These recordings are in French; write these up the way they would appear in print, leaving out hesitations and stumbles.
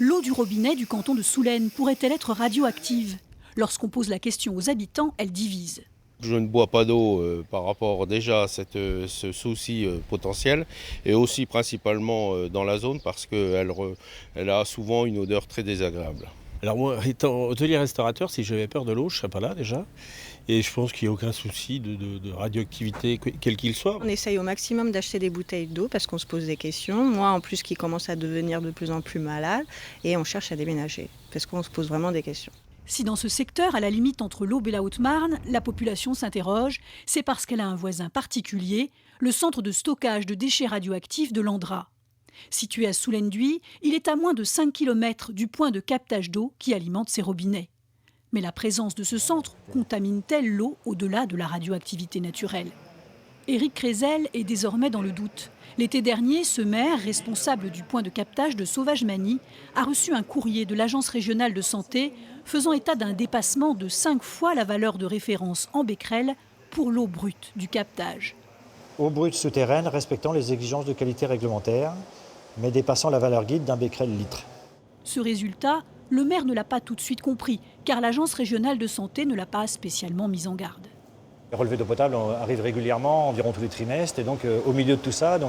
L'eau du robinet du canton de Soulaine pourrait-elle être radioactive? Lorsqu'on pose la question aux habitants, elle divise. Je ne bois pas d'eau par rapport déjà à ce souci potentiel et aussi principalement dans la zone parce qu'elle a souvent une odeur très désagréable. Alors moi, étant hôtelier restaurateur, si j'avais peur de l'eau, je ne serais pas là déjà. Et je pense qu'il n'y a aucun souci de radioactivité, quel qu'il soit. On essaye au maximum d'acheter des bouteilles d'eau parce qu'on se pose des questions. Moi, en plus, qui commence à devenir de plus en plus malade. Et on cherche à déménager parce qu'on se pose vraiment des questions. Si dans ce secteur, à la limite entre l'Aube et la Haute-Marne, la population s'interroge, c'est parce qu'elle a un voisin particulier, le centre de stockage de déchets radioactifs de l'Andra. Situé à Soulaine-d'Huy, il est à moins de 5 km du point de captage d'eau qui alimente ses robinets. Mais la présence de ce centre contamine-t-elle l'eau au-delà de la radioactivité naturelle? Éric Crézel est désormais dans le doute. L'été dernier, ce maire, responsable du point de captage de Sauvage-Magny, a reçu un courrier de l'Agence régionale de santé faisant état d'un dépassement de 5 fois la valeur de référence en becquerel pour l'eau brute du captage. Eau brute souterraine respectant les exigences de qualité réglementaires, mais dépassant la valeur guide d'un becquerel litre. Ce résultat, le maire ne l'a pas tout de suite compris, car l'Agence régionale de santé ne l'a pas spécialement mis en garde. Les relevés d'eau potable arrivent régulièrement, environ tous les trimestres, et donc au milieu de tout ça,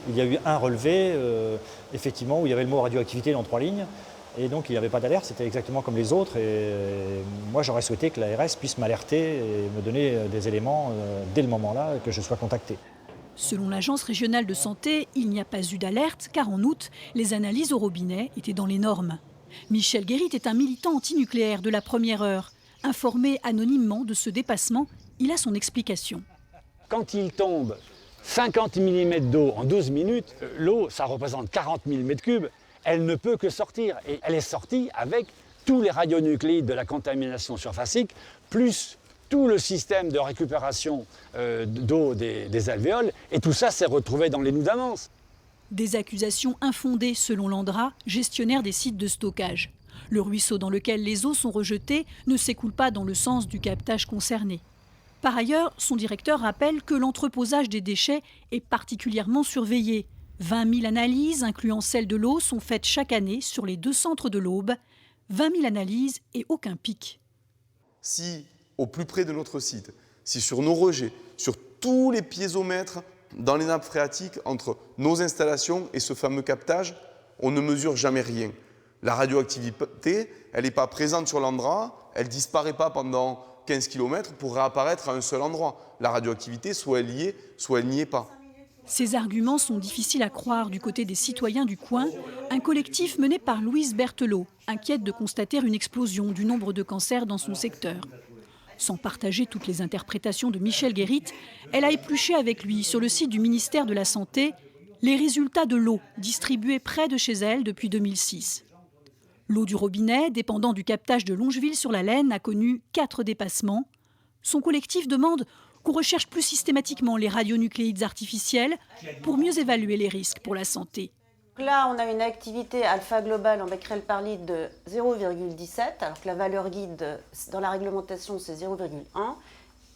il y a eu un relevé, effectivement, où il y avait le mot radioactivité dans 3 lignes, et donc il n'y avait pas d'alerte, c'était exactement comme les autres, et moi j'aurais souhaité que l'ARS puisse m'alerter et me donner des éléments dès le moment-là, que je sois contacté. Selon l'Agence régionale de santé, il n'y a pas eu d'alerte, car en août, les analyses au robinet étaient dans les normes. Michel Guérit est un militant antinucléaire de la première heure. Informé anonymement de ce dépassement, il a son explication. Quand il tombe 50 mm d'eau en 12 minutes, l'eau, ça représente 40 000 m3, elle ne peut que sortir. Et elle est sortie avec tous les radionucléides de la contamination surfacique, plus tout le système de récupération d'eau des alvéoles. Et tout ça s'est retrouvé dans les Noues d'Amance. Des accusations infondées selon l'Andra, gestionnaire des sites de stockage. Le ruisseau dans lequel les eaux sont rejetées ne s'écoule pas dans le sens du captage concerné. Par ailleurs, son directeur rappelle que l'entreposage des déchets est particulièrement surveillé. 20 000 analyses, incluant celles de l'eau, sont faites chaque année sur les 2 centres de l'Aube. 20 000 analyses et aucun pic. Si, au plus près de notre site, si sur nos rejets, sur tous les piézomètres dans les nappes phréatiques, entre nos installations et ce fameux captage, on ne mesure jamais rien. La radioactivité, elle n'est pas présente sur l'Andra, elle ne disparaît pas pendant 15 km pour réapparaître à un seul endroit. La radioactivité, soit elle y est, soit elle n'y est pas. Ces arguments sont difficiles à croire du côté des citoyens du coin. Un collectif mené par Louise Berthelot inquiète de constater une explosion du nombre de cancers dans son secteur. Sans partager toutes les interprétations de Michel Guérit, elle a épluché avec lui sur le site du ministère de la Santé les résultats de l'eau distribuée près de chez elle depuis 2006. L'eau du robinet, dépendant du captage de Longeville-sur-la-Laine, a connu 4 dépassements. Son collectif demande qu'on recherche plus systématiquement les radionucléides artificiels pour mieux évaluer les risques pour la santé. Là, on a une activité alpha globale en becquerel par litre de 0,17, alors que la valeur guide dans la réglementation, c'est 0,1.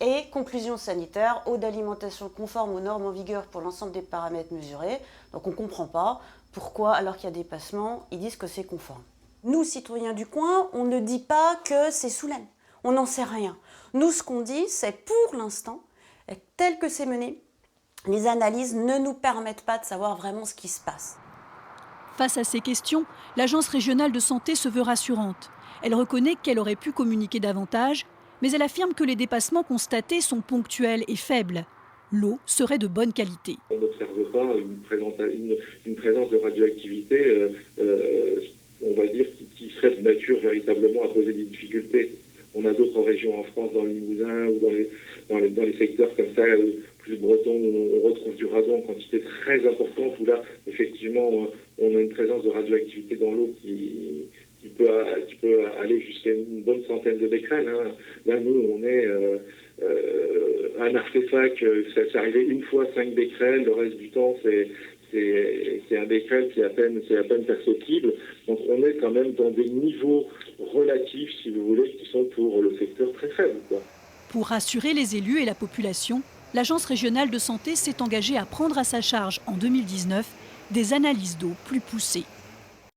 Et conclusion sanitaire, eau d'alimentation conforme aux normes en vigueur pour l'ensemble des paramètres mesurés. Donc on ne comprend pas pourquoi, alors qu'il y a des dépassements, ils disent que c'est conforme. Nous, citoyens du coin, on ne dit pas que c'est Soulaine. On n'en sait rien. Nous, ce qu'on dit, c'est pour l'instant, tel que c'est mené, les analyses ne nous permettent pas de savoir vraiment ce qui se passe. Face à ces questions, l'Agence régionale de santé se veut rassurante. Elle reconnaît qu'elle aurait pu communiquer davantage, mais elle affirme que les dépassements constatés sont ponctuels et faibles. L'eau serait de bonne qualité. On n'observe pas une présence de radioactivité, on va dire, qui serait de nature véritablement à poser des difficultés. On a d'autres régions en France, dans le Limousin ou dans les secteurs comme ça, plus bretons, où on retrouve du radon en quantité très importante, où là, effectivement, on a une présence de radioactivité dans l'eau qui peut aller jusqu'à une bonne centaine de becquerels. Hein. Là, nous, on est un artefact, c'est arrivé une fois 5 becquerels, le reste du temps, c'est un becquerel qui est à peine perceptible. Donc on est quand même dans des niveaux relatifs, si vous voulez, qui sont pour le secteur très faibles, quoi. Pour rassurer les élus et la population, l'Agence régionale de santé s'est engagée à prendre à sa charge en 2019 des analyses d'eau plus poussées.